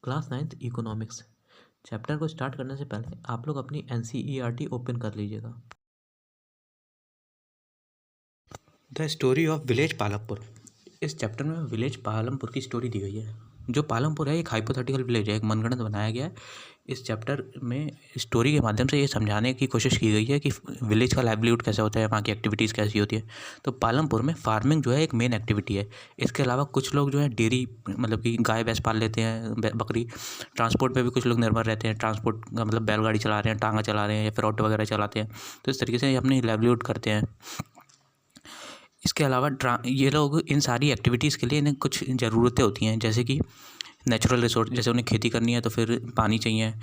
Class 9th economics chapter को start करने से पहले आप लोग अपनी NCERT ओपन कर लीजिएगा। The story of village Palampur. इस चैप्टर में विलेज पालमपुर की स्टोरी दी गई है। जो पालमपुर है एक हाइपोथेटिकल विलेज है, एक मनगढ़ंत बनाया गया है। इस चैप्टर में स्टोरी के माध्यम से ये समझाने की कोशिश की गई है कि विलेज का लाइवलीहुड कैसा होता है, वहाँ की एक्टिविटीज़ कैसी होती है। तो पालमपुर में फार्मिंग जो है एक मेन एक्टिविटी है। इसके अलावा कुछ लोग जो है डेयरी मतलब कि गाय भैंस पाल लेते हैं, बकरी। ट्रांसपोर्ट पे भी कुछ लोग निर्भर रहते हैं, ट्रांसपोर्ट का मतलब बैलगाड़ी चला रहे हैं, टांगा चला रहे हैं या फिर ऑटो वगैरह चलाते हैं। तो इस तरीके से ये अपनी लाइवलीहुड करते हैं। इसके अलावा ये लोग इन सारी एक्टिविटीज़ के लिए इन्हें कुछ ज़रूरतें होती हैं, जैसे कि नेचुरल रिसोर्स, जैसे उन्हें खेती करनी है तो फिर पानी चाहिए,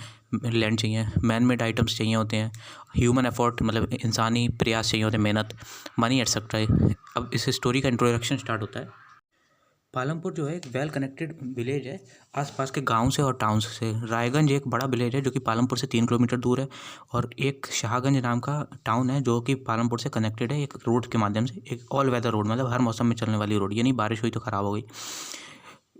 लैंड चाहिए, मैन मेड आइटम्स चाहिए होते हैं, ह्यूमन एफर्ट मतलब इंसानी प्रयास चाहिए होते हैं, मेहनत, मनी एटसेट्रा। अब इस स्टोरी का इंट्रोडक्शन स्टार्ट होता है। पालमपुर जो है एक वेल कनेक्टेड विलेज है आसपास के गांव से और टाउन से। रायगंज एक बड़ा विलेज है जो कि पालमपुर से 3 किलोमीटर दूर है, और एक शाहगंज नाम का टाउन है जो कि पालमपुर से कनेक्टेड है एक रोड के माध्यम से, एक ऑल वेदर रोड, मतलब हर मौसम में चलने वाली रोड, यानी बारिश हुई तो ख़राब हो गई।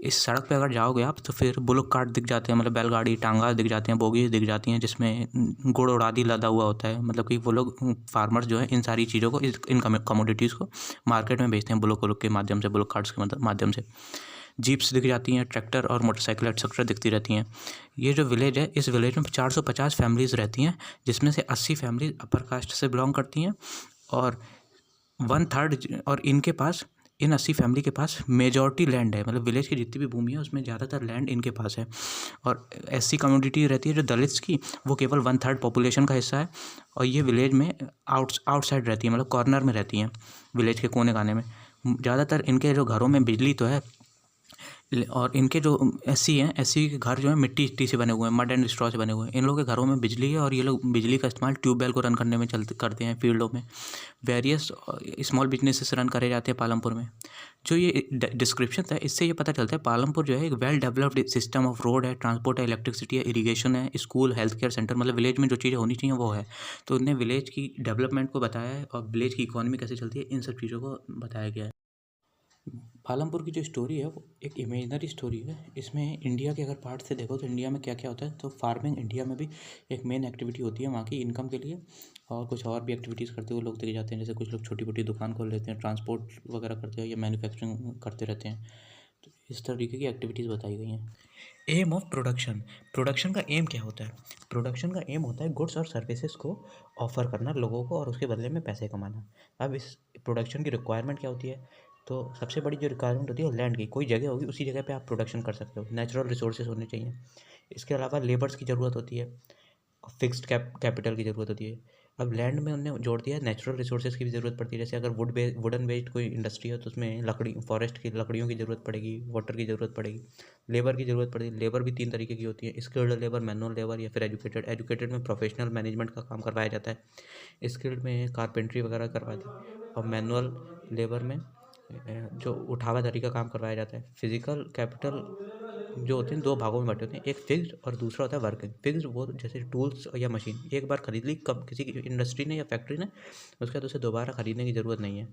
इस सड़क पे अगर जाओगे आप तो फिर बुलक कार्ट दिख जाते हैं, मतलब बैलगाड़ी, टांगा दिख जाते हैं, बोगी दिख जाती हैं जिसमें गुड़ और आदि लदा हुआ होता है। मतलब कि वो लोग फार्मर्स जो है इन सारी चीज़ों को, इन कमोडिटीज़ को मार्केट में बेचते हैं बुलक वुलक के माध्यम से, बुलक कार्ट्स के माध्यम से। जीप्स दिख जाती हैं, ट्रैक्टर और मोटरसाइकिल एक्सेट्रा दिखती रहती हैं। ये जो विलेज है, इस विलेज में 450 फैमिलीज़ रहती हैं, जिसमें से 80 फैमिली अपर कास्ट से बिलोंग करती हैं, और 1/3 और इनके पास, इन 80 फैमिली के पास मेजॉरिटी लैंड है। मतलब विलेज की जितनी भी भूमि है उसमें ज़्यादातर लैंड इनके पास है। और ऐसी कम्युनिटी रहती है जो दलित्स की, वो केवल 1/3 पॉपुलेशन का हिस्सा है, और ये विलेज में आउटसाइड रहती है, मतलब कॉर्नर में रहती हैं, विलेज के कोने काने में। ज़्यादातर इनके जो घरों में बिजली तो है, और इनके जो एससी हैं, एससी के घर जो है मिट्टी इट्टी से बने हुए हैं, मड एंड स्ट्रॉ से बने हुए हैं। इन लोगों के घरों में बिजली है, और ये लोग बिजली का इस्तेमाल ट्यूबवेल को रन करने में करते हैं फील्डों में। वेरियस स्मॉल बिजनेसेस रन करे जाते हैं पालमपुर में। जो ये डिस्क्रिप्शन था, इससे ये पता चलता है पालमपुर जो है एक well developed system of road है, ट्रांसपोर्ट है, इलेक्ट्रिसिटी है, इरीगेशन है, स्कूल, हेल्थ केयर सेंटर, मतलब विलेज में जो चीज़ें होनी चाहिए वो है। तो उन्हें विलेज की डेवलपमेंट को बताया है, और विलेज की इकोनॉमी कैसे चलती है, इन सब चीज़ों को बताया गया है। पालमपुर की जो स्टोरी है वो एक इमेजिनरी स्टोरी है। इसमें इंडिया के अगर पार्ट से देखो तो इंडिया में क्या क्या होता है, तो फार्मिंग इंडिया में भी एक मेन एक्टिविटी होती है वहाँ की इनकम के लिए। और कुछ और भी एक्टिविटीज़ करते हुए लोग देखे जाते हैं, जैसे कुछ लोग छोटी मोटी दुकान खोल लेते हैं, ट्रांसपोर्ट वगैरह करते हैं या मैन्युफैक्चरिंग करते रहते हैं। तो इस तरीके की एक्टिविटीज़ बताई गई हैं। Aim of production. प्रोडक्शन का एम क्या होता है? प्रोडक्शन का एम होता है गुड्स और सर्विसेज को ऑफर करना लोगों को, और उसके बदले में पैसे कमाना। अब इस प्रोडक्शन की रिक्वायरमेंट क्या होती है? तो सबसे बड़ी जो रिक्वायरमेंट होती है लैंड की। कोई जगह होगी, उसी जगह पे आप प्रोडक्शन कर सकते हो। नेचुरल रिसोर्सेज होने चाहिए। इसके अलावा लेबर्स की ज़रूरत होती है, फिक्स्ड कैपिटल की ज़रूरत होती है। अब लैंड में उन्होंने जोड़ दिया है, नेचुरल रिसोर्सेज की भी ज़रूरत पड़ती है। जैसे अगर वुडन बेस्ड कोई इंडस्ट्री है तो उसमें लकड़ी, फॉरेस्ट की लकड़ियों की ज़रूरत पड़ेगी, वाटर की ज़रूरत पड़ेगी, लेबर की ज़रूरत पड़ेगी। लेबर भी 3 तरीके की होती है, स्किल्ड लेबर, मैनुअल लेबर, या फिर एजुकेटेड। एजुकेटेड में प्रोफेशनल मैनेजमेंट का काम करवाया जाता है, स्किल्ड में कारपेंट्री वगैरह करवाती है, और मैनुअल लेबर में जो उठावा दरी का काम करवाया जाता है। फिजिकल कैपिटल जो होते हैं 2 भागों में बँटे होते हैं, एक फिक्स्ड और दूसरा होता है वर्किंग। फिक्स्ड वो जैसे टूल्स या मशीन एक बार खरीद ली, कब किसी की इंडस्ट्री ने या फैक्ट्री ने, उसके बाद उसे दोबारा खरीदने की ज़रूरत नहीं है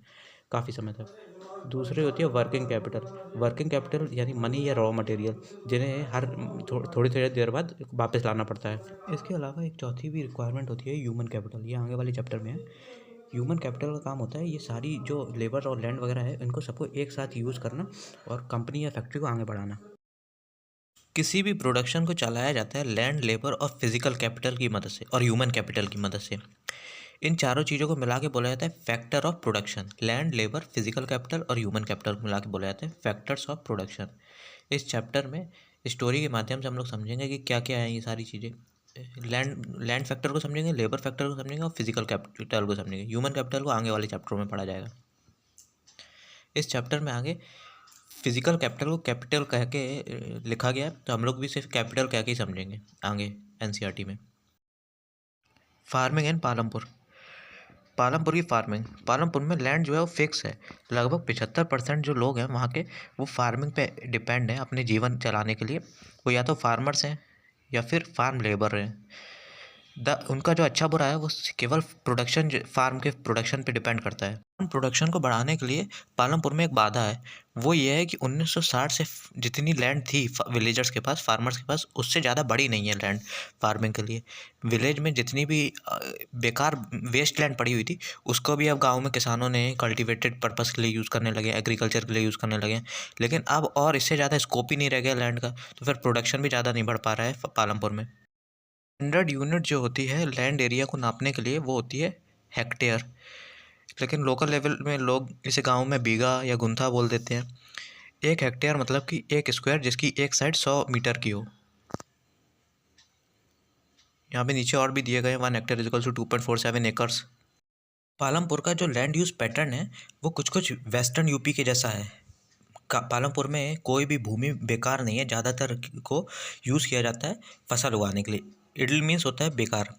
काफ़ी समय तक। दूसरी होती है वर्किंग कैपिटल। वर्किंग कैपिटल यानी मनी या रॉ मटेरियल, जिन्हें हर थोड़ी थोड़ी देर बाद वापस लाना पड़ता है। इसके अलावा एक चौथी भी रिक्वायरमेंट होती है ह्यूमन कैपिटल, ये आगे वाले चैप्टर में है। ह्यूमन कैपिटल का काम होता है ये सारी जो लेबर और लैंड वगैरह है इनको सबको एक साथ यूज़ करना, और कंपनी या फैक्ट्री को आगे बढ़ाना। किसी भी प्रोडक्शन को चलाया जाता है लैंड, लेबर और फिजिकल कैपिटल की मदद से, और ह्यूमन कैपिटल की मदद से। इन चारों चीज़ों को मिला के बोला जाता है factor of production. Land, labour, physical capital और ह्यूमन कैपिटल को मिला के बोला जाता है फैक्टर्स ऑफ प्रोडक्शन। इस चैप्टर में स्टोरी के माध्यम से हम लोग समझेंगे कि क्या क्या है ये सारी चीज़ें। लैंड फैक्टर को समझेंगे, लेबर फैक्टर को समझेंगे, और फिजिकल कैपिटल को समझेंगे। ह्यूमन कैपिटल को आगे वाले चैप्टरों में पढ़ा जाएगा। इस चैप्टर में आगे फिजिकल कैपिटल को कैपिटल कह के लिखा गया है, तो हम लोग भी सिर्फ कैपिटल कह के ही समझेंगे आगे एनसीईआरटी में। Farming and Palampur. पालमपुर की फार्मिंग। पालमपुर में लैंड जो है वो फिक्स है। लगभग 75% जो लोग हैं वहाँ के, वो फार्मिंग पे डिपेंड हैं अपने जीवन चलाने के लिए। वो या तो फार्मर्स हैं या फिर फार्म लेबर हैं। उनका जो अच्छा बुरा है वो केवल प्रोडक्शन फार्म के प्रोडक्शन पे डिपेंड करता है। प्रोडक्शन को बढ़ाने के लिए पालमपुर में एक बाधा है, वो ये है कि 1960 से जितनी लैंड थी विलेजर्स के पास, फार्मर्स के पास, उससे ज़्यादा बड़ी नहीं है लैंड फार्मिंग के लिए। विलेज में जितनी भी बेकार वेस्ट लैंड पड़ी हुई थी, उसको भी अब गाँव में किसानों ने कल्टिवेटेड पर्पज़ के लिए यूज़ करने लगे, एग्रीकल्चर के लिए यूज़ करने लगे। लेकिन अब और इससे ज़्यादा स्कोप ही नहीं रह गया लैंड का, तो फिर प्रोडक्शन भी ज़्यादा नहीं बढ़ पा रहा है पालमपुर में। स्टैंडर्ड यूनिट जो होती है लैंड एरिया को नापने के लिए वो होती है हेक्टेयर, लेकिन लोकल लेवल में लोग इसे गांव में बीघा या गुंथा बोल देते हैं। एक हेक्टेयर मतलब कि एक स्क्वायर जिसकी एक साइड 100 मीटर की हो। यहाँ पे नीचे और भी दिए गए हैं, 1 hectare is equal to 2.47 acres. Palampur का जो लैंड यूज़ पैटर्न है वो कुछ कुछ वेस्टर्न यूपी के जैसा है। पालमपुर में कोई भी भूमि बेकार नहीं है, ज़्यादातर को यूज़ किया जाता है फसल उगाने के लिए। इडल मीन्स होता है बेकार।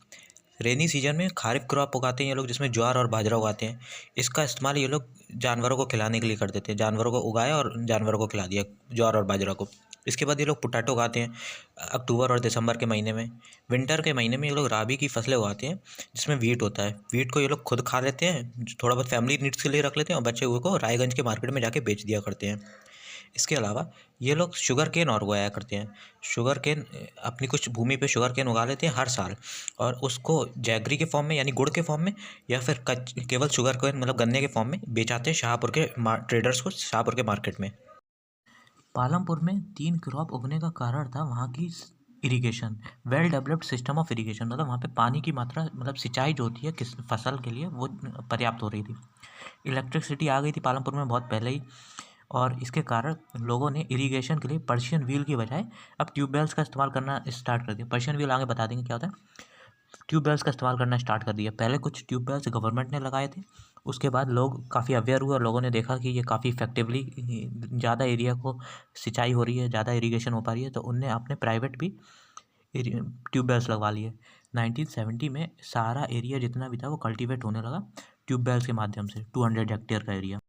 रेनी सीजन में खारिफ क्रॉप उगाते हैं ये लोग, जिसमें ज्वार और बाजरा उगाते हैं। इसका इस्तेमाल ये लोग जानवरों को खिलाने के लिए कर देते हैं, जानवरों को उगाया और जानवरों को खिला दिया ज्वार और बाजरा को। इसके बाद ये लोग पोटैटो उगाते हैं अक्टूबर और दिसंबर के महीने में। विंटर के महीने में ये लोग राबी की फसलें उगाते हैं, जिसमें वीट होता है। वीट को ये लोग खुद खा लेते हैं, थोड़ा बहुत फैमिली नीड्स के लिए रख लेते हैं, और बचे हुए को रायगंज के मार्केट में जाके बेच दिया करते हैं। इसके अलावा ये लोग शुगर केन और उगाया करते हैं। शुगर केन अपनी कुछ भूमि पे शुगर केन उगा लेते हैं हर साल, और उसको जैगरी के फॉर्म में यानी गुड़ के फॉर्म में, या फिर केवल शुगर केन मतलब गन्ने के फॉर्म में बेचाते हैं शाहपुर के ट्रेडर्स को, शाहपुर के मार्केट में। पालमपुर में 3 क्रॉप उगने का कारण था वहाँ की irrigation, well developed system of irrigation. मतलब वहाँ पे पानी की मात्रा, मतलब सिंचाई जो होती है किस फसल के लिए, वो पर्याप्त हो रही थी। इलेक्ट्रिसिटी आ गई थी पालमपुर में बहुत पहले ही, और इसके कारण लोगों ने इरिगेशन के लिए पर्शियन व्हील की बजाय अब ट्यूबवेल्स का इस्तेमाल करना स्टार्ट कर दिया। पर्शियन व्हील आगे बता देंगे क्या होता है। ट्यूबवेल्स का इस्तेमाल करना स्टार्ट कर दिया। पहले कुछ ट्यूबवेल्स गवर्नमेंट ने लगाए थे, उसके बाद लोग काफ़ी अवेयर हुए और लोगों ने देखा कि ये काफ़ी इफेक्टिवली ज़्यादा एरिया को सिंचाई हो रही है, ज़्यादा इरीगेशन हो पा रही है, तो उनने अपने प्राइवेट भी ट्यूबवेल्स लगवा लिए। 1970 में सारा एरिया जितना भी था वो कल्टीवेट होने लगा ट्यूबवेल्स के माध्यम से, 200 हेक्टेयर का एरिया।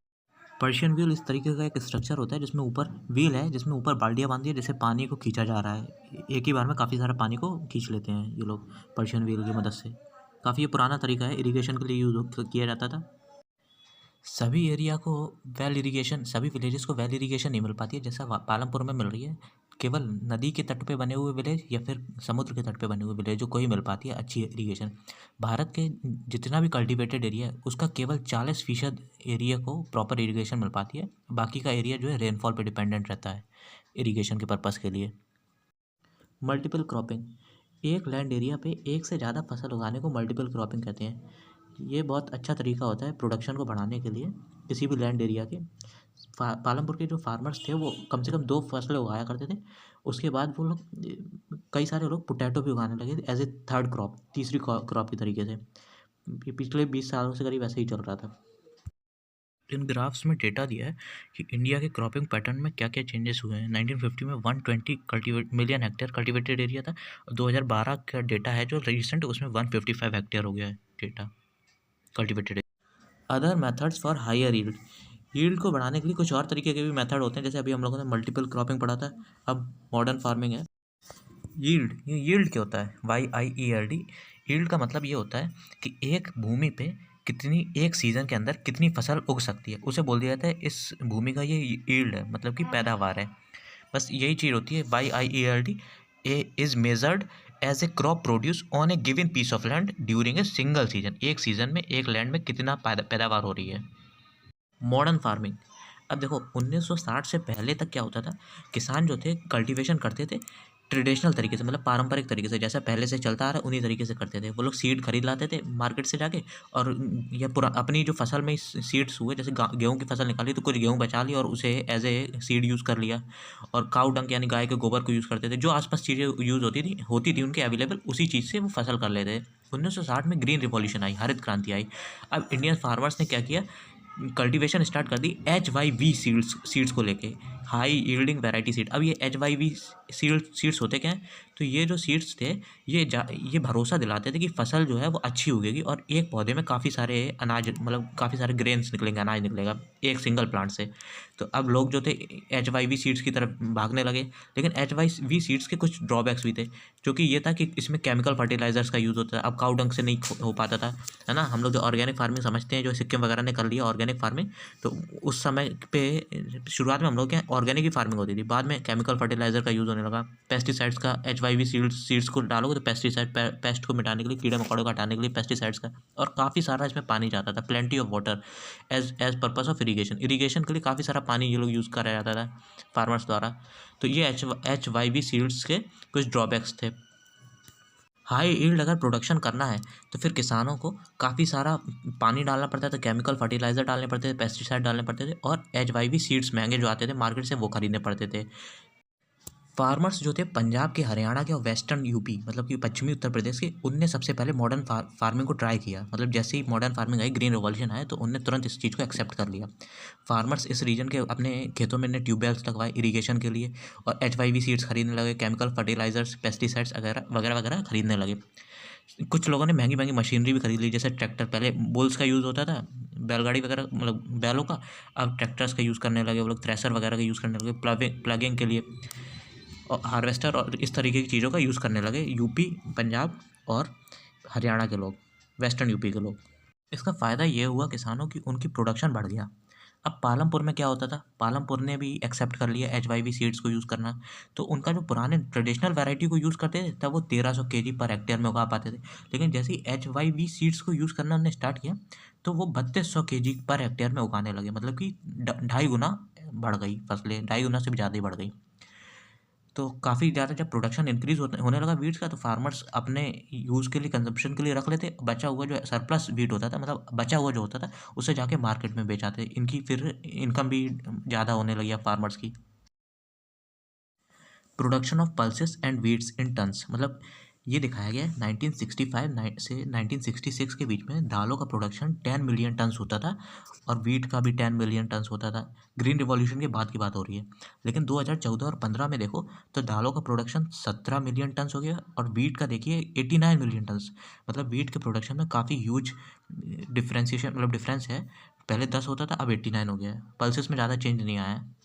पर्शियन व्हील इस तरीके का एक स्ट्रक्चर होता है जिसमें ऊपर व्हील है, जिसमें ऊपर बाल्टियाँ बांधी है, जिससे पानी को खींचा जा रहा है। एक ही बार में काफ़ी सारा पानी को खींच लेते हैं ये लोग पर्शियन व्हील की मदद से। काफ़ी ये पुराना तरीका है, इरिगेशन के लिए यूज़ किया जाता था। सभी एरिया को वेल इरिगेशन, सभी विलेजेस को वेल इरिगेशन नहीं मिल पाती है जैसा पालमपुर में मिल रही है। केवल नदी के तट पे बने हुए विलेज या फिर समुद्र के तट पे बने हुए विलेजों को ही मिल पाती है अच्छी इरिगेशन। भारत के जितना भी कल्टिवेटेड एरिया है उसका केवल 40% एरिया को प्रॉपर इरिगेशन मिल पाती है। बाकी का एरिया जो है रेनफॉल पे डिपेंडेंट रहता है इरिगेशन के पर्पज़ के लिए। मल्टीपल क्रॉपिंग, एक लैंड एरिया पे एक से ज़्यादा फसल उगाने को मल्टीपल क्रॉपिंग कहते हैं। ये बहुत अच्छा तरीका होता है प्रोडक्शन को बढ़ाने के लिए किसी भी लैंड एरिया के। पालमपुर के जो फार्मर्स थे वो कम से कम 2 फसलें उगाया करते थे। उसके बाद वो लोग, कई सारे लोग पोटैटो भी उगाने लगे एज ए थर्ड क्रॉप, तीसरी क्रॉप के तरीके से। पिछले 20 सालों से करीब ऐसे ही चल रहा था। इन ग्राफ्स में डेटा दिया है कि इंडिया के क्रॉपिंग पैटर्न में क्या क्या चेंजेस हुए हैं। 1950 में 120 मिलियन हेक्टेयर कल्टिवेटेड एरिया था, और 2012 का डेटा है जो रिसेंट, उसमें 155 हेक्टेयर हो गया है data cultivated. Other methods for higher yield को बढ़ाने के लिए कुछ और तरीके के भी मेथड होते हैं, जैसे अभी हम लोगों ने मल्टीपल क्रॉपिंग पढ़ा था, अब मॉडर्न फार्मिंग है। यील्ड क्या होता है? YIELD। यील्ड का मतलब ये होता है कि एक भूमि पे कितनी, एक सीज़न के अंदर कितनी फसल उग सकती है, उसे बोल दिया जाता है इस भूमि का ये यील्ड है, मतलब कि पैदावार है। बस यही चीज़ होती है। YIELD is measured as a crop produce on a given piece of land during a single season. एक सीज़न में एक लैंड में कितना पैदावार हो रही है। मॉडर्न फार्मिंग, अब देखो 1960 से पहले तक क्या होता था, किसान जो थे कल्टीवेशन करते थे ट्रेडिशनल तरीके से, मतलब पारंपरिक तरीके से, जैसा पहले से चलता आ रहा है उन्हीं तरीके से करते थे। वो लोग सीड खरीद लाते थे मार्केट से जाके, और या पूरा अपनी जो फसल में सीड्स हुए, जैसे गेहूँ की फसल निकाली तो कुछ गेहूँ बचा ली और उसे एज ए सीड यूज़ कर लिया। और काऊ डंक यानी गाय के गोबर को यूज़ करते थे, जो आसपास चीज़ें यूज़ होती थी उनके अवेलेबल, उसी चीज़ से वो फसल कर लेते थे। 1960 में ग्रीन रिवॉल्यूशन आई, हरित क्रांति आई। अब इंडियन फार्मर्स ने क्या किया, कल्टीवेशन स्टार्ट कर दी HYV सीड्स को लेके, हाई यील्डिंग वैरायटी सीड। अब ये HYV सीड्स होते क्या हैं, तो ये जो सीड्स थे ये भरोसा दिलाते थे कि फसल जो है वो अच्छी उगेगी और एक पौधे में काफ़ी सारे अनाज मतलब काफ़ी सारे ग्रेन्स निकलेंगे, अनाज निकलेगा एक सिंगल प्लांट से। तो अब लोग जो थे HYV सीड्स की तरफ भागने लगे। लेकिन HYV सीड्स के कुछ ड्रॉबैक्स भी थे, जो कि ये था कि इसमें केमिकल फर्टिलाइजर्स का यूज़ होता था। अब काऊ डंग से नहीं हो पाता था, है ना। हम लोग जो ऑर्गेनिक फार्मिंग समझते हैं, जो सिक्किम वगैरह ने कर लिया ऑर्गेनिक फार्मिंग, तो उस समय पे शुरुआत में हम लोग के यहाँ ऑर्गेनिक ही फार्मिंग होती थी। बाद में केमिकल फर्टिलाइजर का यूज़ होने लगा, पेस्टिसाइड्स का। HYV सीड्स को डालोगे तो पेस्टिसाइड पेस्ट को मिटाने के लिए, कीड़े मकोड़ों को हटाने के लिए पेस्टिसाइड्स का। और काफ़ी सारा इसमें पानी जाता था, plenty of water as purpose of irrigation के लिए काफ़ी सारा पानी ये लोग यूज़ करा जाता था फार्मर्स द्वारा। तो ये HYV सीड्स के कुछ ड्रॉबैक्स थे। हाई यील्ड अगर प्रोडक्शन करना है तो फिर किसानों को काफ़ी सारा पानी डालना पड़ता था, केमिकल फर्टिलाइज़र डालने पड़ते थे, पेस्टिसाइड डालने पड़ते थे, और HYV सीड्स महंगे जो आते थे मार्केट से वो खरीदने पड़ते थे। फार्मर्स जो थे पंजाब के, हरियाणा के और वेस्टर्न यूपी मतलब कि पश्चिमी उत्तर प्रदेश के, उनने सबसे पहले मॉडर्न फार्मिंग को ट्राई किया। मतलब जैसे ही मॉडर्न फार्मिंग आई, ग्रीन रिवॉल्यूशन आया, तो उनने तुरंत इस चीज़ को एक्सेप्ट कर लिया। फार्मर्स इस रीजन के अपने खेतों में ट्यूबवेल्स लगवाए इरीगेशन के लिए, और HYV सीड्स खरीदने लगे, केमिकल फर्टिलाइजर्स, पेस्टिसाइड्स वगैरह वगैरह खरीदने लगे। कुछ लोगों ने महंगी महंगी मशीनरी भी खरीद ली, जैसे ट्रैक्टर। पहले बुल्स का यूज़ होता था, बैलगाड़ी वगैरह मतलब बैलों का, अब ट्रैक्टर्स का यूज़ करने लगे वो लोग, थ्रेशर वगैरह का यूज़ करने लगे, प्लगिंग के लिए, और हार्वेस्टर और इस तरीके की चीज़ों का यूज़ करने लगे यूपी, पंजाब और हरियाणा के लोग, वेस्टर्न यूपी के लोग। इसका फ़ायदा ये हुआ किसानों की, उनकी प्रोडक्शन बढ़ गया। अब पालमपुर में क्या होता था, पालमपुर ने भी एक्सेप्ट कर लिया HYV सीड्स को यूज़ करना। तो उनका जो पुराने ट्रेडिशनल वैरायटी को यूज़ करते थे तब वो 1300 kg पर हेक्टेयर में उगा पाते थे। लेकिन जैसे ही HYV सीड्स को यूज़ करना उन्होंने स्टार्ट किया तो वो 3200 kg पर हेक्टेयर में उगाने लगे। मतलब कि 2.5 गुना बढ़ गई फसलें, 2.5 गुना से भी ज़्यादा ही बढ़ गई। तो काफ़ी ज़्यादा जब प्रोडक्शन इंक्रीज़ होने लगा वीट्स का, तो फार्मर्स अपने यूज़ के लिए, कंजम्पशन के लिए रख लेते। बचा हुआ जो सरप्लस वीट होता था, मतलब बचा हुआ जो होता था, उसे जाके मार्केट में बेचाते। इनकी फिर इनकम भी ज़्यादा होने लगी अब फार्मर्स की। Production of pulses and wheats in tons, मतलब ये दिखाया गया है 1965 से 1966 के बीच में दालों का प्रोडक्शन 10 मिलियन टन्स होता था, और वीट का भी 10 मिलियन टन्स होता था। ग्रीन रिवॉल्यूशन के बाद की बात हो रही है। लेकिन 2014 और 15 में देखो तो दालों का प्रोडक्शन 17 मिलियन टन्स हो गया, और वीट का देखिए 89 मिलियन टन्स। मतलब वीट के प्रोडक्शन में काफ़ी ह्यूज डिफ्रेंसिएशन, मतलब डिफरेंस है। पहले 10 होता था, अब 89 हो गया है। पल्सेस में ज़्यादा चेंज नहीं आया है।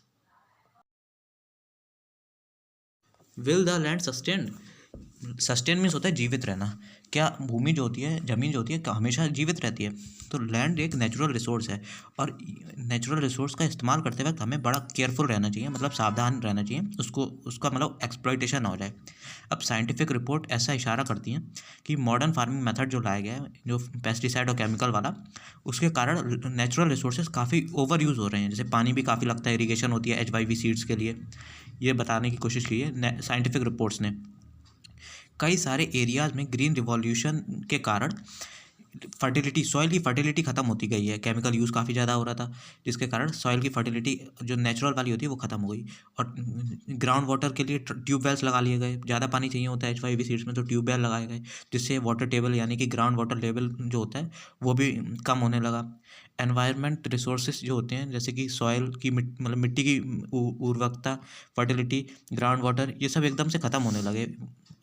Will the land sustain, sustain means होता है जीवित रहना। क्या भूमि जो होती है, ज़मीन जो होती है, क्या हमेशा जीवित रहती है? तो लैंड एक नेचुरल रिसोर्स है, और नेचुरल रिसोर्स का इस्तेमाल करते वक्त हमें बड़ा केयरफुल रहना चाहिए, मतलब सावधान रहना चाहिए, उसका मतलब एक्सप्लॉइटेशन ना हो जाए। अब साइंटिफिक रिपोर्ट ऐसा इशारा करती हैं कि मॉडर्न फार्मिंग मेथड जो लाया गया है, जो पेस्टिसाइड और केमिकल वाला, उसके कारण नेचुरल रिसोर्सेज काफ़ी ओवर यूज़ हो रहे हैं। जैसे पानी भी काफ़ी लगता है, इरीगेशन होती है HYV सीड्स के लिए। ये बताने की कोशिश की है साइंटिफिक रिपोर्ट्स ने। कई सारे एरियाज़ में ग्रीन रिवॉल्यूशन के कारण सॉइल की फर्टिलिटी ख़त्म होती गई है। केमिकल यूज़ काफ़ी ज़्यादा हो रहा था, जिसके कारण सॉइल की फर्टिलिटी जो नेचुरल वाली होती है वो ख़त्म हो गई। और ग्राउंड वाटर के लिए ट्यूबवेल्स लगा लिए गए। ज़्यादा पानी चाहिए होता है HYV सीड्स में, तो ट्यूबवेल लगाए गए, जिससे वाटर टेबल यानी कि ग्राउंड वाटर लेवल जो होता है वो भी कम होने लगा। एनवायरनमेंट रिसोर्सेज जो होते हैं, जैसे कि सॉइल की मतलब मिट्टी की उर्वरकता, फर्टिलिटी, ग्राउंड वाटर, ये सब एकदम से ख़त्म होने लगे।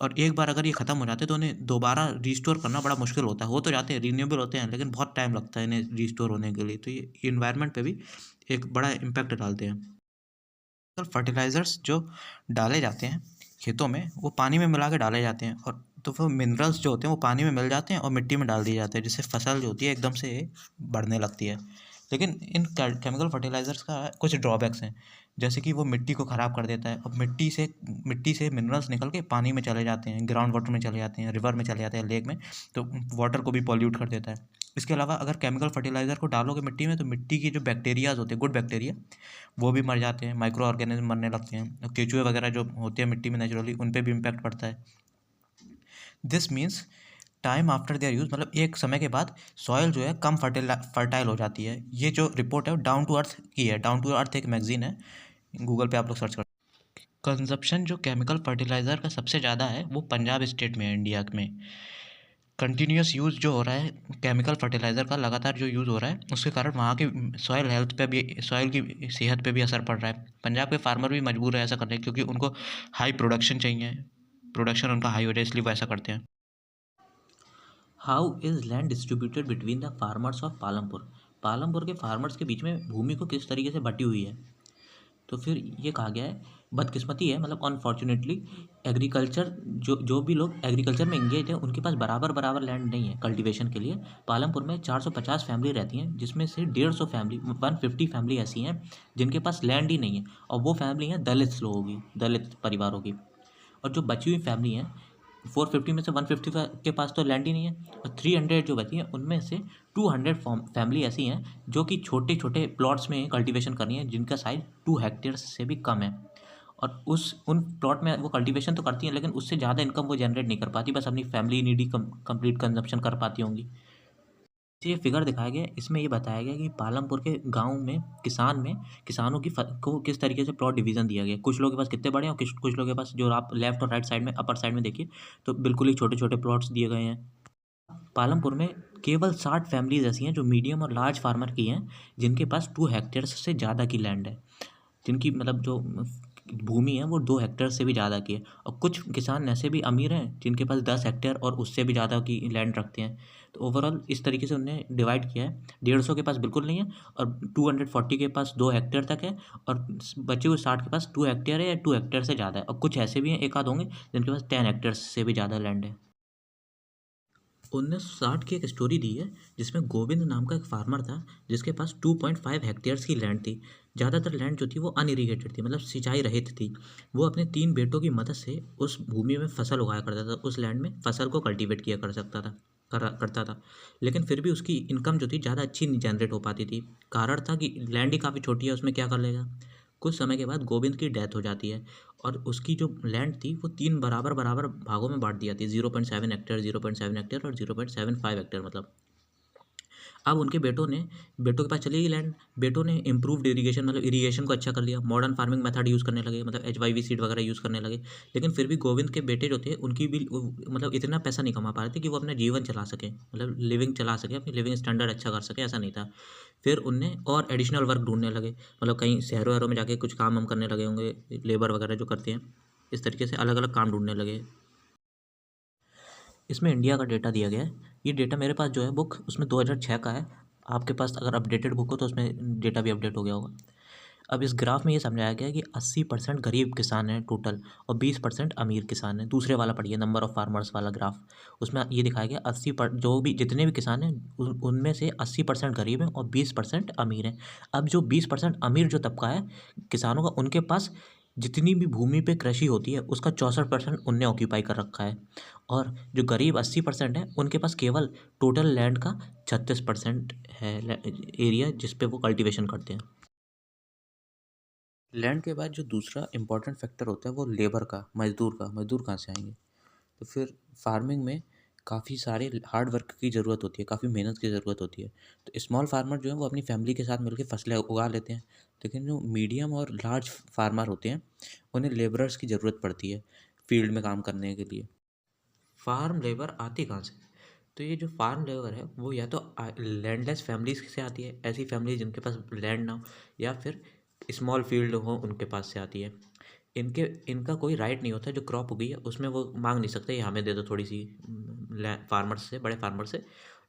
और एक बार अगर ये ख़त्म हो जाते तो उन्हें दोबारा रिस्टोर करना बड़ा मुश्किल होता है। हो तो जाते हैं, रीन्यूएबल होते हैं, लेकिन बहुत टाइम लगता है इन्हें रिस्टोर होने के लिए। तो ये इन्वायरमेंट पे भी एक बड़ा इम्पैक्ट डालते हैं। तो फर्टिलाइज़र्स जो डाले जाते हैं खेतों में, वो पानी में मिला के डाले जाते हैं, और तो वो मिनरल्स जो होते हैं वो पानी में मिल जाते हैं और मिट्टी में डाल दिए जाते हैं, जिससे फसल जो होती है एकदम से बढ़ने लगती है। लेकिन इन केमिकल फर्टिलाइज़र्स का कुछ ड्रॉबैक्स हैं, जैसे कि वो मिट्टी को ख़राब कर देता है। अब मिट्टी से मिनरल्स निकल के पानी में चले जाते हैं, ग्राउंड वाटर में चले जाते हैं, रिवर में चले जाते हैं, लेक में, तो वाटर को भी पॉल्यूट कर देता है। इसके अलावा अगर केमिकल फर्टिलाइज़र को डालोगे मिट्टी में, तो मिट्टी की जो बैक्टीरियाज होते हैं, गुड बैक्टीरिया, वो भी मर जाते हैं, माइक्रो ऑर्गेनिज्म मरने लगते हैं। केचुए वगैरह जो होते हैं मिट्टी में नेचुरली, उन पे भी इम्पैक्ट पड़ता है। This means time after their use, मतलब एक समय के बाद सॉइल जो है कम फर्टाइल हो जाती है। ये जो रिपोर्ट है वो डाउन टू अर्थ की है। डाउन टू अर्थ एक मैगजीन है, गूगल पे आप लोग सर्च कर। कंजप्शन जो केमिकल फर्टिलाइज़र का सबसे ज़्यादा है वो पंजाब स्टेट में है, इंडिया में। कंटिन्यूस यूज़ जो हो रहा है केमिकल फर्टिलाइज़र का, लगातार जो यूज़ हो रहा है, उसके कारण वहाँ की सॉइल हेल्थ पे भी, सॉइल की सेहत पे भी असर पड़ रहा है। पंजाब के फार्मर भी मजबूर है ऐसा करने, क्योंकि उनको हाई प्रोडक्शन चाहिए, प्रोडक्शन उनका हाई हो जाए, इसलिए वो ऐसा करते हैं। How is land distributed between the farmers of Palampur? Palampur के फार्मर्स के बीच में भूमि को किस तरीके से बटी हुई है? तो फिर ये कहा गया है, बदकिस्मती है, मतलब अनफॉर्चुनेटली एग्रीकल्चर, जो जो भी लोग एग्रीकल्चर में इंगेज हैं उनके पास बराबर बराबर लैंड नहीं है कल्टीवेशन के लिए। पालमपुर में 450 फैमिली रहती हैं, जिसमें से 150 फैमिली 150 फैमिली ऐसी हैं जिनके पास लैंड ही नहीं है, और वो फैमिली हैं दलित लोगों की, दलित परिवारों की। और जो बची हुई फैमिली हैं 450 में से 150 के पास तो लैंड ही नहीं है, और 300 जो बची हैं उनमें से 200 फैमिली ऐसी हैं जो कि छोटे छोटे प्लॉट्स में कल्टीवेशन करनी है, जिनका साइज 2 हेक्टेयर्स से भी कम है। और उन प्लॉट में वो कल्टीवेशन तो करती हैं, लेकिन उससे ज़्यादा इनकम वो जनरेट नहीं कर पाती, बस अपनी फैमिली नीड ही कंप्लीट कंजप्शन कर पाती होंगी। ये फिगर दिखाया गया है, इसमें ये बताया गया कि पालमपुर के गांव में किसानों की को किस तरीके से प्लॉट डिवीजन दिया गया है। कुछ लोगों के पास कितने बड़े हैं और कुछ लोगों के पास, जो आप लेफ्ट और राइट साइड में अपर साइड में देखिए, तो बिल्कुल ही छोटे छोटे प्लॉट्स दिए गए हैं। पालमपुर में केवल 60 फैमिलीज ऐसी हैं जो मीडियम और लार्ज फार्मर की हैं, जिनके पास 2 हेक्टेयर्स से ज़्यादा की लैंड है, जिनकी मतलब जो भूमि है वो 2 हेक्टेयर से भी ज़्यादा की है। और कुछ किसान ऐसे भी अमीर हैं जिनके पास 10 हेक्टेयर और उससे भी ज़्यादा की लैंड रखते हैं। तो ओवरऑल इस तरीके से उन्हें डिवाइड किया है। 150 के पास बिल्कुल नहीं है, और 240 के पास 2 हेक्टेयर तक है, और बचे हुए 60 के पास 2 हेक्टेयर है या 2 हेक्टेयर से ज़्यादा है, और कुछ ऐसे भी हैं एक आध होंगे जिनके पास 10 हेक्टेयर से भी ज़्यादा लैंड है। 1960 की एक स्टोरी दी है जिसमें गोविंद नाम का एक फार्मर था जिसके पास 2.5 हेक्टेयर्स की लैंड थी। ज़्यादातर लैंड जो थी वो अनइरीगेटेड थी, मतलब सिंचाई रहित थी। वो अपने 3 बेटों की मदद से उस भूमि में फसल उगाया करता था, उस लैंड में फसल को कल्टीवेट किया कर सकता था करता था। लेकिन फिर भी उसकी इनकम जो थी ज़्यादा अच्छी नहीं जनरेट हो पाती थी। कारण था कि लैंड ही काफ़ी छोटी है, उसमें क्या कर लेगा। कुछ समय के बाद गोविंद की डेथ हो जाती है, और उसकी जो लैंड थी वो 3 बराबर बराबर भागों में बांट दी जाती है, 0.7 हेक्टेयर, 0.7 हेक्टेयर और 0.75 हेक्टेयर मतलब। अब उनके बेटों के पास चली गई लैंड। बेटों ने इम्प्रूव्ड इरीगेशन, मतलब इरीगेशन को अच्छा कर लिया, मॉडर्न फार्मिंग मेथड यूज़ करने लगे, मतलब HYV सीड वगैरह यूज़ करने लगे। लेकिन फिर भी गोविंद के बेटे जो थे उनकी भी मतलब इतना पैसा नहीं कमा पा रहे थे कि वो अपना जीवन चला सकें, मतलब लिविंग चला सकें, अपनी लिविंग स्टैंडर्ड अच्छा कर सकें, ऐसा नहीं था। फिर उनने और एडिशनल वर्क ढूंढने लगे, मतलब कहीं शहरों वहरों में जाके कुछ काम हम करने लगे होंगे, लेबर वगैरह जो करते हैं, इस तरीके से अलग अलग काम ढूंढने लगे। इसमें इंडिया का डेटा दिया गया है। ये डेटा मेरे पास जो है बुक, उसमें 2006 का है। आपके पास अगर अपडेटेड बुक हो तो उसमें डेटा भी अपडेट हो गया होगा। अब इस ग्राफ में ये समझाया गया है कि 80% गरीब किसान हैं टोटल, और 20% अमीर किसान हैं। दूसरे वाला पढ़िए, नंबर ऑफ़ फार्मर्स वाला ग्राफ। उसमें ये दिखाया गया 80 पर जो भी जितने भी किसान हैं उनमें से 80% गरीब हैं और 20% अमीर हैं। अब जो 20% अमीर जो तबका है किसानों का, उनके पास जितनी भी भूमि पे कृषि होती है उसका 64% उनने ऑक्यूपाई कर रखा है। और जो गरीब 80% है उनके पास केवल टोटल लैंड का 36% है एरिया जिस पे वो कल्टीवेशन करते हैं। लैंड के बाद जो दूसरा इम्पॉर्टेंट फैक्टर होता है वो लेबर का, मज़दूर कहाँ से आएंगे। तो फिर फार्मिंग में काफ़ी सारे हार्ड वर्क की ज़रूरत होती है, काफ़ी मेहनत की ज़रूरत होती है। तो स्मॉल फार्मर जो है वो अपनी फैमिली के साथ मिलकर फसलें उगा लेते हैं, लेकिन जो मीडियम और लार्ज फार्मर होते हैं उन्हें लेबरर्स की ज़रूरत पड़ती है फील्ड में काम करने के लिए। फार्म लेबर आती कहाँ से? तो ये जो फार्म लेबर है वो या तो लैंडलेस फैमिलीज से आती है, ऐसी फैमिली जिनके पास लैंड ना हो, या फिर स्मॉल फील्ड हो उनके पास से आती है। इनका कोई राइट नहीं होता, जो क्रॉप उगी है उसमें वो मांग नहीं सकते ये हमें दे दो थोड़ी सी, फार्मर से, बड़े फार्मर से।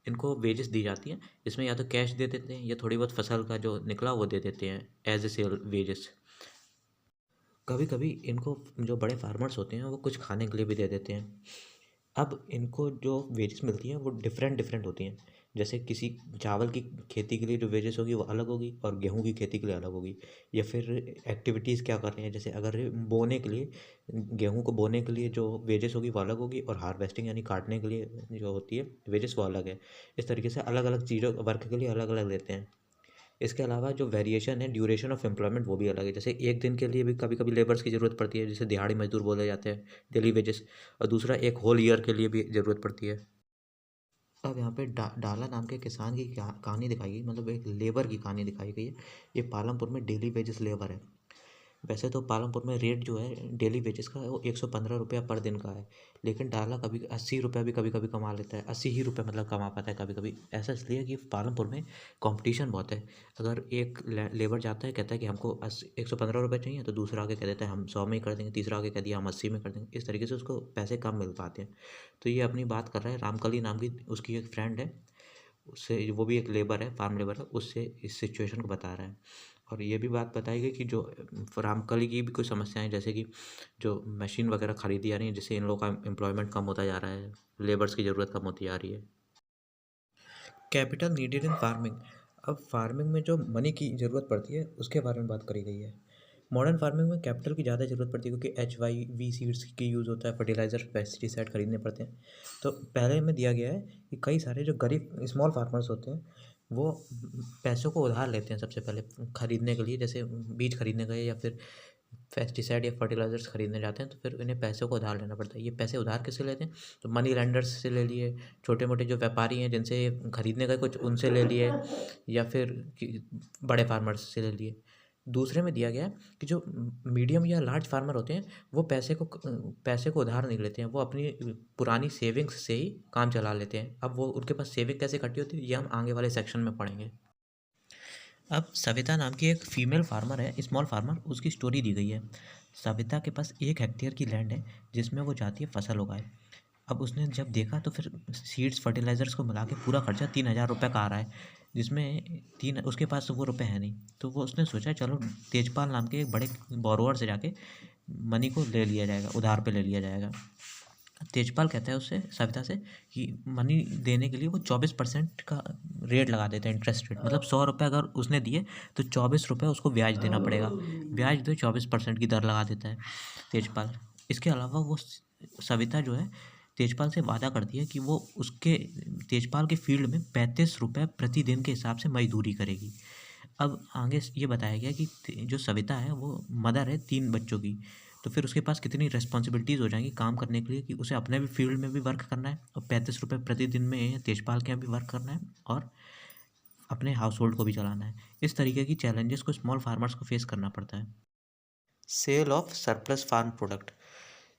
इनको वेजेस दी जाती हैं, इसमें या तो कैश दे देते हैं या थोड़ी बहुत फसल का जो निकला वो दे देते हैं एज ए सेल वेजेस। कभी कभी इनको जो बड़े फार्मर्स होते हैं वो कुछ खाने के लिए भी दे देते हैं। अब इनको जो वेजेस मिलती हैं वो डिफरेंट डिफरेंट होती हैं। जैसे किसी चावल की खेती के लिए जो वेजेस होगी वो अलग होगी, और गेहूं की खेती के लिए अलग होगी। या फिर एक्टिविटीज़ क्या कर रहे हैं, जैसे अगर बोने के लिए, गेहूं को बोने के लिए जो वेजेस होगी वो अलग होगी, और हार्वेस्टिंग यानी काटने के लिए जो होती है वेजेस वो अलग है। इस तरीके से अलग अलग चीज़ों वर्क के लिए अलग अलग लेते हैं। इसके अलावा जो वेरिएशन है ड्यूरेशन ऑफ एम्प्लॉयमेंट वो भी अलग है। जैसे एक दिन के लिए भी कभी कभी लेबर्स की ज़रूरत पड़ती है, जिसे दिहाड़ी मजदूर बोले जाते हैं, डेली वेजेस। और दूसरा एक होल ईयर के लिए भी ज़रूरत पड़ती है। अब यहाँ पे डाला नाम के किसान की कहानी दिखाई गई, मतलब एक लेबर की कहानी दिखाई गई है। ये पालमपुर में डेली वेजेस लेबर है। वैसे तो पालमपुर में रेट जो है डेली वेजेस का वो 115 रुपया पर दिन का है, लेकिन डाला कभी 80 रुपया भी कभी कभी कमा लेता है, 80 ही रुपये मतलब कमा पाता है कभी कभी। ऐसा इसलिए कि पालमपुर में कंपटीशन बहुत है। अगर एक लेबर जाता है, कहता है कि हमको 115 रुपये चाहिए, तो दूसरा आके कह देता है हम 100 में ही कर देंगे, तीसरा आके कह दिया हम 80 में कर देंगे। इस तरीके से उसको पैसे कम मिल पाते हैं। तो ये अपनी बात कर रहा है, रामकली नाम की उसकी एक फ्रेंड है, उससे, वो भी एक लेबर है, फार्म लेबर है, उससे इस सिचुएशन को बता रहा है। और ये भी बात बताई गई कि जो रामकली की भी कुछ समस्याएं, जैसे कि जो मशीन वगैरह खरीदी जा रही है, जिससे इन लोगों का एम्प्लॉयमेंट कम होता जा रहा है, लेबर्स की ज़रूरत कम होती जा रही है। Capital needed in farming. अब फार्मिंग में जो मनी की ज़रूरत पड़ती है उसके बारे में बात करी गई है। मॉडर्न फार्मिंग में कैपिटल की ज़्यादा ज़रूरत पड़ती है, क्योंकि HYV सीड्स की यूज़ होता है, फर्टिलाइज़र पेस्टिसाइड खरीदने पड़ते हैं। तो पहले में दिया गया है कि कई सारे जो गरीब स्मॉल फार्मर्स होते हैं, वो पैसों को उधार लेते हैं सबसे पहले खरीदने के लिए, जैसे बीज खरीदने गए या फिर पेस्टिसाइड या फर्टिलाइज़र्स खरीदने जाते हैं, तो फिर इन्हें पैसों को उधार लेना पड़ता है। ये पैसे उधार किससे लेते हैं? तो मनी लेंडर्स से ले लिए, छोटे मोटे जो व्यापारी हैं जिनसे खरीदने गए कुछ, उनसे ले लिए, या फिर बड़े फार्मर्स से ले लिए। दूसरे में दिया गया है कि जो मीडियम या लार्ज फार्मर होते हैं, वो पैसे को उधार नहीं लेते हैं, वो अपनी पुरानी सेविंग्स से ही काम चला लेते हैं। अब वो उनके पास सेविंग कैसे इकट्ठी होती है, ये हम आगे वाले सेक्शन में पढ़ेंगे। अब सविता नाम की एक फीमेल फार्मर है, स्मॉल फार्मर, उसकी स्टोरी दी गई है। सविता के पास 1 हेक्टेयर की लैंड है, जिसमें वो जाती है फसल उगाए। अब उसने जब देखा तो फिर सीड्स फर्टिलाइज़र्स को मिला के पूरा खर्चा 3,000 रुपये का आ रहा है, जिसमें तीन उसके पास तो वो रुपये है नहीं। तो वो उसने सोचा चलो तेजपाल नाम के एक बड़े बोरोवर से जाके मनी को ले लिया जाएगा, उधार पे ले लिया जाएगा। तेजपाल कहता है उससे, सविता से, कि मनी देने के लिए वो 24% का रेट लगा देते हैं, इंटरेस्ट रेट। मतलब 100 रुपये अगर उसने दिए तो 24 रुपये उसको ब्याज देना पड़ेगा। ब्याज दो 24% की दर लगा देता है तेजपाल। इसके अलावा वो सविता जो है तेजपाल से वादा करती है कि वो उसके तेजपाल के फील्ड में 35 रुपये प्रतिदिन के हिसाब से मजदूरी करेगी। अब आगे ये बताया गया कि जो सविता है वो मदर है 3 बच्चों की, तो फिर उसके पास कितनी रिस्पॉन्सिबिलिटीज़ हो जाएंगी काम करने के लिए, कि उसे अपने भी फील्ड में भी वर्क करना है और 35 रुपये प्रतिदिन में तेजपाल के यहाँ भी वर्क करना है और अपने हाउस होल्ड को भी चलाना है। इस तरीके की चैलेंजेस को स्मॉल फार्मर्स को फेस करना पड़ता है। Sale of surplus farm product.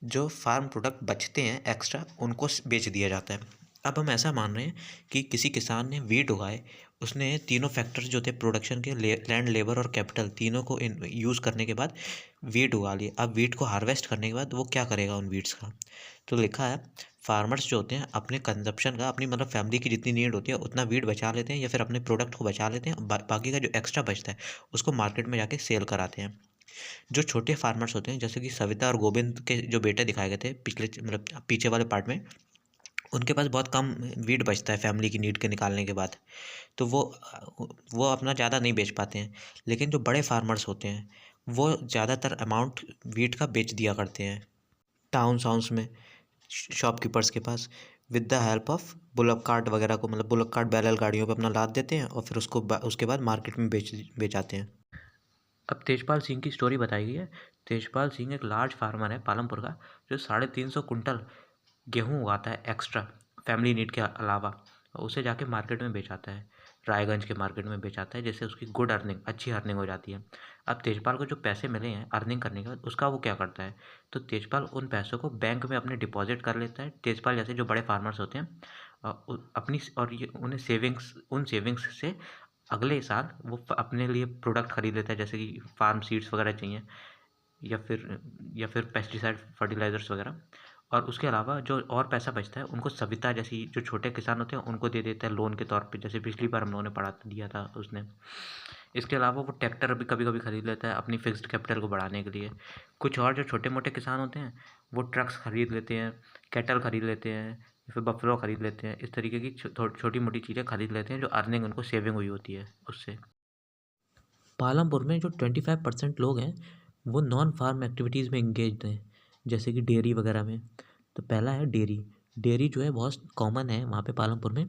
जो फार्म प्रोडक्ट बचते हैं एक्स्ट्रा, उनको बेच दिया जाता है। अब हम ऐसा मान रहे हैं कि किसी किसान ने वीट उगाए, उसने तीनों फैक्टर्स जो थे प्रोडक्शन के, लैंड, लेबर और कैपिटल, तीनों को यूज़ करने के बाद वीट उगा लिए। अब वीट को हार्वेस्ट करने के बाद वो क्या करेगा उन वीट्स का? तो लिखा है फार्मर्स जो होते हैं अपने कंजप्शन का, अपनी मतलब फैमिली की जितनी नीड होती है उतना वीट बचा लेते हैं, या फिर अपने प्रोडक्ट को बचा लेते हैं, बाकी का जो एक्स्ट्रा बचता है उसको मार्केट में जाके सेल कराते हैं। जो छोटे फार्मर्स होते हैं, जैसे कि सविता और गोविंद के जो बेटे दिखाए गए थे पिछले मतलब पीछे वाले पार्ट में, उनके पास बहुत कम वीट बचता है फैमिली की नीड के निकालने के बाद, तो वो अपना ज़्यादा नहीं बेच पाते हैं। लेकिन जो बड़े फार्मर्स होते हैं वो ज़्यादातर अमाउंट वीट का बेच दिया करते हैं टाउन साउंस में, शॉपकीपर्स के पास, with the help of bullock cart वगैरह को, मतलब बुलक कार्ट बैल गाड़ियों पे अपना लाद देते हैं और फिर उसके बाद मार्केट में बेचाते हैं। अब तेजपाल सिंह की स्टोरी बताई गई है। तेजपाल सिंह एक लार्ज फार्मर है पालमपुर का, जो 350 कुंटल गेहूँ उगाता है एक्स्ट्रा फैमिली नीड के अलावा, और उसे जाके मार्केट में बेचाता है, रायगंज के मार्केट में बेचाता है, जिससे उसकी गुड अर्निंग, अच्छी अर्निंग हो जाती है। अब तेजपाल को जो पैसे मिले हैं अर्निंग करने के बाद, उसका वो क्या करता है? तो तेजपाल उन पैसों को बैंक में अपने डिपॉजिट कर लेता है। तेजपाल जैसे जो बड़े फार्मर्स होते हैं अपनी, और ये उन्हें उन सेविंग्स से अगले साल वो अपने लिए प्रोडक्ट खरीद लेता है, जैसे कि फार्म सीड्स वगैरह चाहिए, या फिर पेस्टिसाइड फर्टिलाइज़र्स वगैरह। और उसके अलावा जो और पैसा बचता है उनको सविता जैसी जो छोटे किसान होते हैं उनको दे देता है लोन के तौर पे, जैसे पिछली बार हम लोगों ने पढ़ा दिया था उसने। इसके अलावा वो ट्रैक्टर भी कभी कभी खरीद लेता है अपनी फिक्स्ड कैपिटल को बढ़ाने के लिए। कुछ और जो छोटे मोटे किसान होते हैं वो ट्रक्स खरीद लेते हैं, कैटल खरीद लेते हैं, फिर बफलो खरीद लेते हैं। इस तरीके की छोटी मोटी चीज़ें खरीद लेते हैं, जो अर्निंग उनको सेविंग हुई होती है उससे। पालमपुर में जो 25% लोग हैं वो नॉन फार्म एक्टिविटीज़ में इंगेज्ड हैं, जैसे कि डेयरी वगैरह में। तो पहला है डेयरी। डेयरी जो है बहुत कॉमन है वहाँ पे पालमपुर में।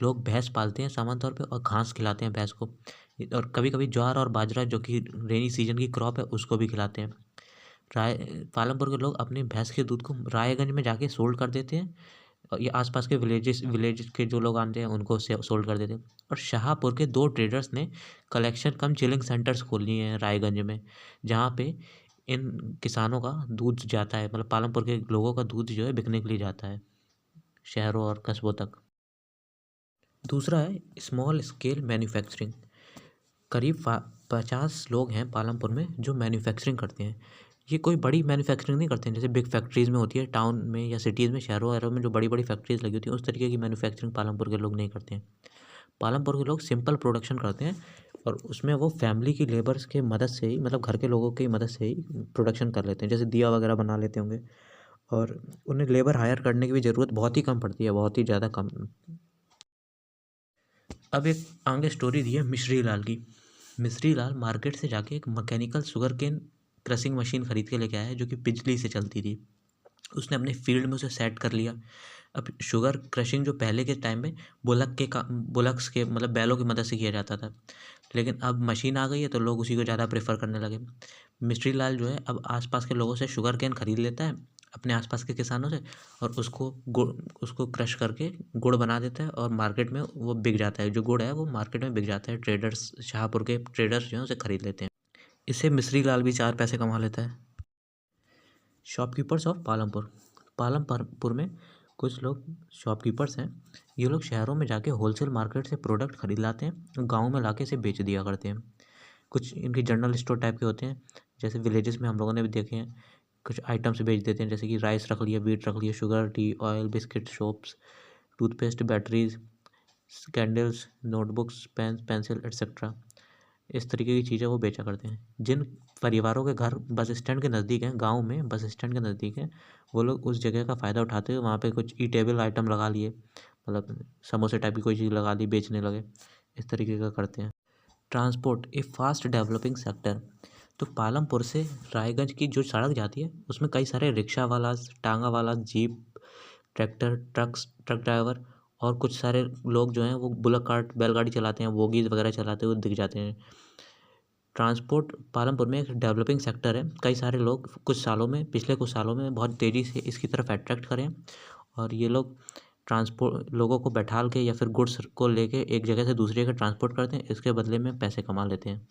लोग भैंस पालते हैं सामान्य तौर पे और घास खिलाते हैं भैंस को, और कभी कभी ज्वार और बाजरा जो कि रेनी सीजन की क्रॉप है उसको भी खिलाते हैं। पालमपुर के लोग अपने भैंस के दूध को रायगंज में जाके सोल्ड कर देते हैं, और ये आसपास के विलेज के जो लोग आते हैं उनको सोल्ड कर देते हैं। और शाहपुर के 2 ट्रेडर्स ने कलेक्शन कम चिलिंग सेंटर्स खोल लिए हैं रायगंज में, जहाँ पे इन किसानों का दूध जाता है, मतलब पालमपुर के लोगों का दूध जो है बिकने के लिए जाता है शहरों और कस्बों तक। दूसरा है स्मॉल स्केल मैन्युफैक्चरिंग। करीब 50 लोग हैं पालमपुर में जो मैन्युफैक्चरिंग करते हैं। ये कोई बड़ी मैन्युफैक्चरिंग नहीं करते हैं जैसे बिग फैक्ट्रीज़ में होती है टाउन में या सिटीज़ में, शहरों वहरों में जो बड़ी बड़ी फैक्ट्रीज़ लगी होती हैं, उस तरीके की मैन्युफैक्चरिंग पालमपुर के लोग नहीं करते हैं। पालमपुर के लोग सिंपल प्रोडक्शन करते हैं और उसमें वो फैमिली की लेबर्स के मदद से ही, मतलब घर के लोगों की मदद से ही प्रोडक्शन कर लेते हैं। जैसे दिया वगैरह बना लेते होंगे और उन्हें लेबर हायर करने की भी ज़रूरत बहुत ही कम पड़ती है, बहुत ही ज़्यादा कम। अब एक आगे स्टोरी दी है मिश्री लाल की। मिश्री लाल मार्केट से जाके एक mechanical sugar cane crushing machine खरीद के लेके आया है जो कि बिजली से चलती थी। उसने अपने फील्ड में उसे सेट कर लिया। अब शुगर क्रशिंग जो पहले के टाइम में बुलक्स के मतलब बैलों की मदद से किया जाता था, लेकिन अब मशीन आ गई है तो लोग उसी को ज़्यादा प्रेफर करने लगे। मिस्ट्री लाल जो है अब आसपास के लोगों से शुगर केन खरीद लेता है अपने आसपास के किसानों से, और उसको क्रश करके गुड़ बना देता है और मार्केट में वो बिक जाता है। जो गुड़ है वो मार्केट में बिक जाता है, ट्रेडर्स शाहपुर के ट्रेडर्स जो हैं उसे खरीद लेते हैं। इससे मिस्री लाल भी 4 पैसे कमा लेता है। Shopkeepers of Palampur. पालमपुर में कुछ लोग शॉपकीपर्स हैं। ये लोग शहरों में जाके होलसेल मार्केट से प्रोडक्ट खरीद लाते हैं, गांव में लाके इसे बेच दिया करते हैं। कुछ इनके जनरल स्टोर टाइप के होते हैं, जैसे विलेजेस में हम लोगों ने भी देखे हैं। कुछ आइटम्स बेच देते हैं जैसे कि राइस रख लिया, वीट रख लिया, sugar, tea, oil, biscuit, soaps, toothpaste, batteries, candles, notebooks, pen, pencil etcetera. इस तरीके की चीज़ें वो बेचा करते हैं। जिन परिवारों के घर बस स्टैंड के नज़दीक हैं, गांव में बस स्टैंड के नज़दीक हैं, वो लोग उस जगह का फ़ायदा उठाते हुए वहाँ पे कुछ ईटेबल आइटम लगा लिए, मतलब समोसे टाइप की कोई चीज़ लगा ली, बेचने लगे। इस तरीके का करते हैं। ट्रांसपोर्ट ए फास्ट डेवलपिंग सेक्टर। तो पालमपुर से रायगंज की जो सड़क जाती है उसमें कई सारे रिक्शा वाला, टांगा वाला, जीप, ट्रैक्टर, ट्रक ड्राइवर और कुछ सारे लोग जो हैं वो बुलक कार्ट, बैलगाड़ी चलाते हैं, बोगीज वगैरह चलाते हुए दिख जाते हैं। ट्रांसपोर्ट पालमपुर में एक डेवलपिंग सेक्टर है। कई सारे लोग पिछले कुछ सालों में बहुत तेज़ी से इसकी तरफ अट्रैक्ट करें और ये लोग ट्रांसपोर्ट लोगों को बैठाल के या फिर गुड्स को लेके एक जगह से दूसरी जगह ट्रांसपोर्ट करते हैं, इसके बदले में पैसे कमा लेते हैं।